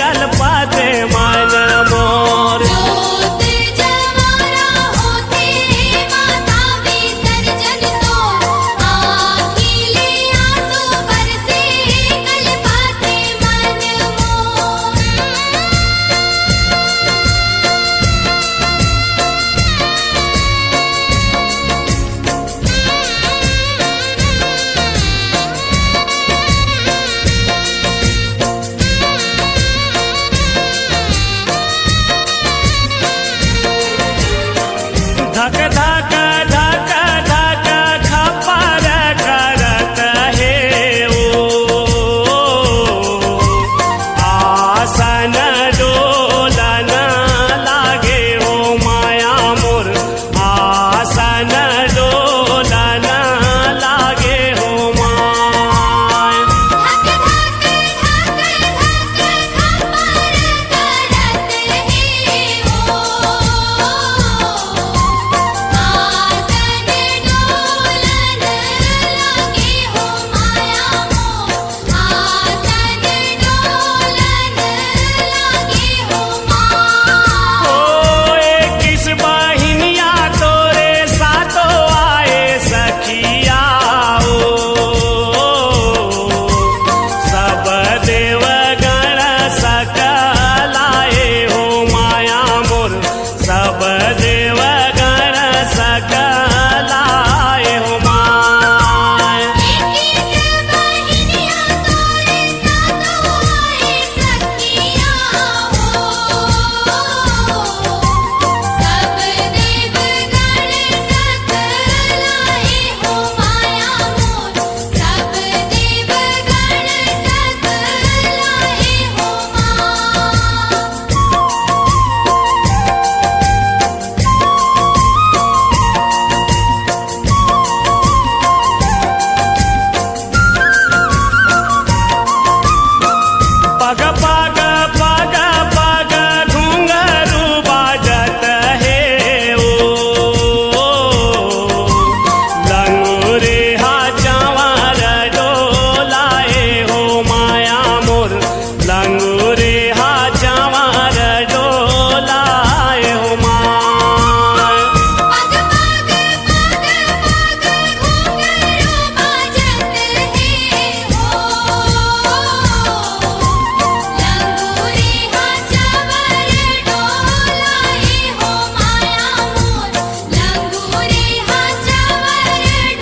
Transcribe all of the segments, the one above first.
कल्पते मन मोर। जोत जवारा होते माता विसर्जन तो आखिले आंसू बरसे कल्पते मन मोर। धक धक धक धक खपर करत हे ओ आसन डोलन लागे हो माया मोर। आसन डोलन लागे हो माया। धक धक धक धक खपर करत हे ओ आसन डोलन लागे हो माया मोर। आसन डोलन लागे हो मार। ओ किस बहिनिया तोरे सातो आए सखिया ओ सब देवगण सकलाए हो माया मोर। सब देवगण सकलाए हो माया। किस बहिनिया तोरे सातो आए सखिया हो सब देवगण सकलाए हो माया मोर। सब देवगण सकलाए हो मार। पग पग पग पग घुंघरू बाजत हे ओ लंगूरे हा चावर डोलाए हो माया मोर। लंगूरे हा चावर डोलाए हो माया। पग पग पग पग घुंघरू बाजत हे ओ लंगूरे हा चावर डोलाए हो माया मोर। लंगूरे हा चावर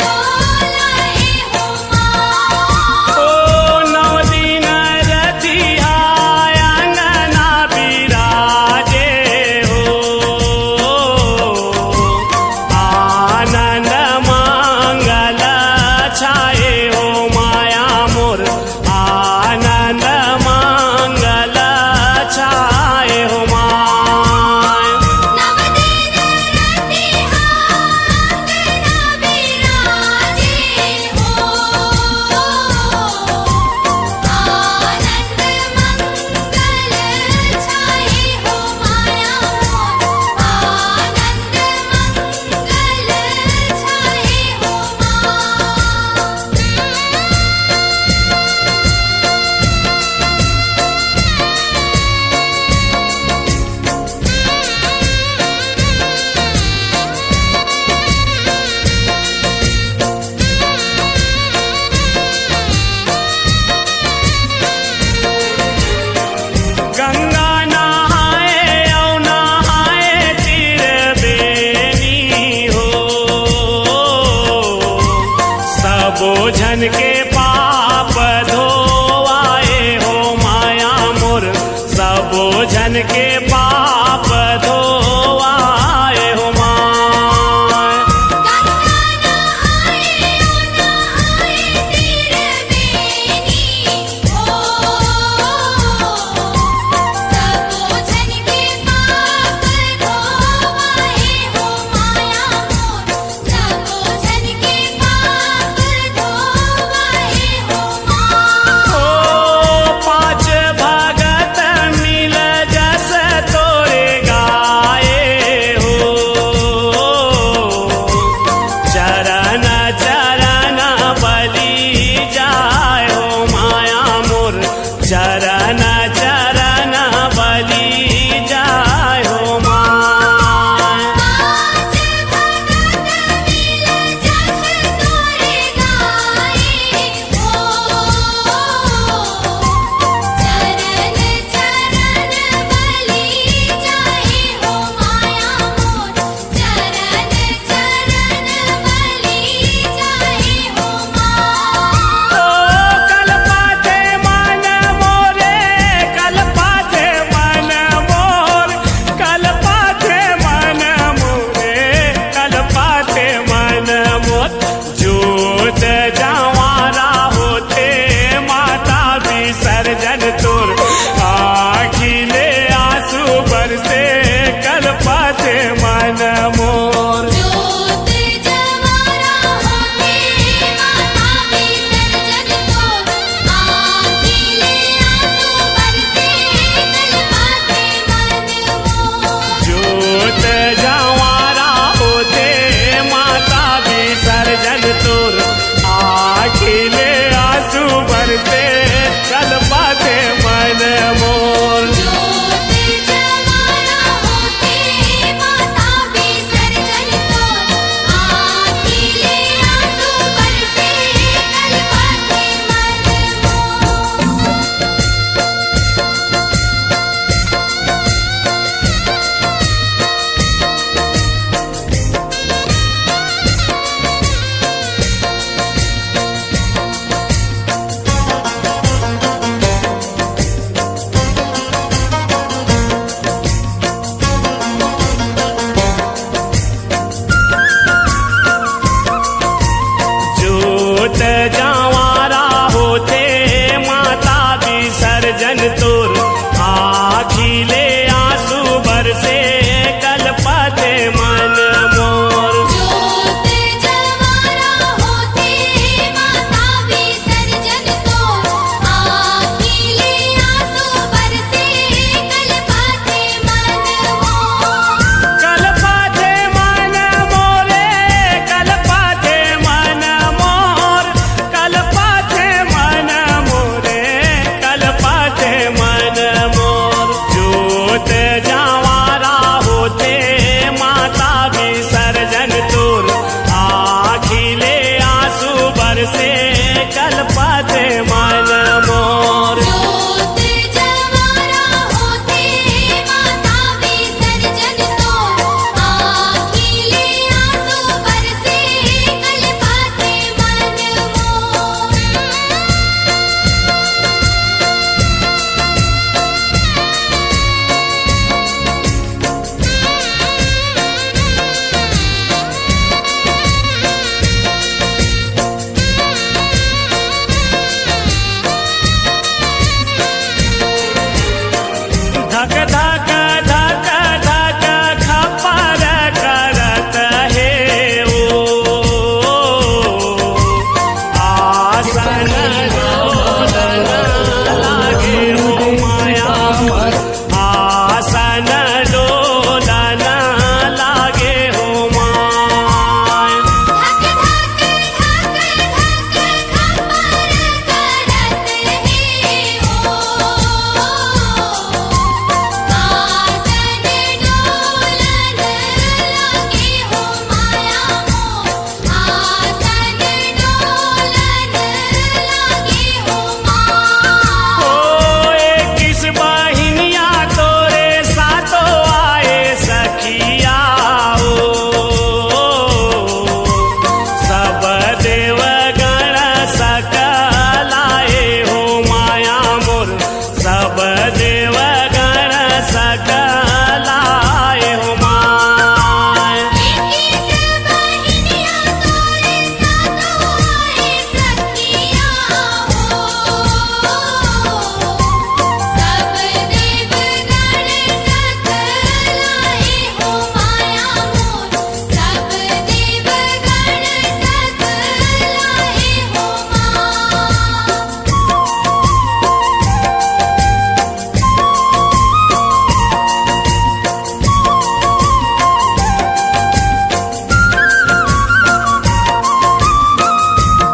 डोलाए हो मार। ओ नौ दिन रतिया अंगना बिराजे हो आनंद मंगल छाए हो माया मोर। आनंद मंगल छाए हो माया। नव दिन रतिहा अंगना बिराजे हो आनंद मंगल छाए हो माया मोर। आनंद मंगल छाए हो गंगा नहाए औ नहाए त्रिवेणी हो सबो झन के पाप धोआए हो माया मोर। सबो झन के पाप धोआए हो माया। गंगा नहाए ओ नहाए त्रिवेणी हो सबो झन के पाप धोआए हो माया मोर। सबो झन के पाप धोआए हो मार। ओ पाँच भगत मिल जस तोरे गा धक धक धक धक खपर करत हे ओ आसन डोलन लागे हो माया मोर आसन डोलन लागे हो माया ओ किस बहिनिया तोरे सातो आए सखिया ओ सब देवगण सकलाए हो माया मोर सब देवगण सकलाए हो माया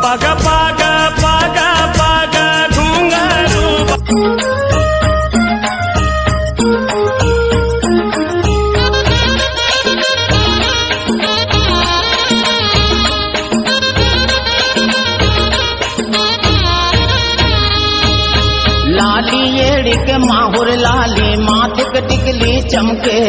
पग पग पग पग घुंघरू लाली एड़ी के माहुर लाली माथिक टिकली चमके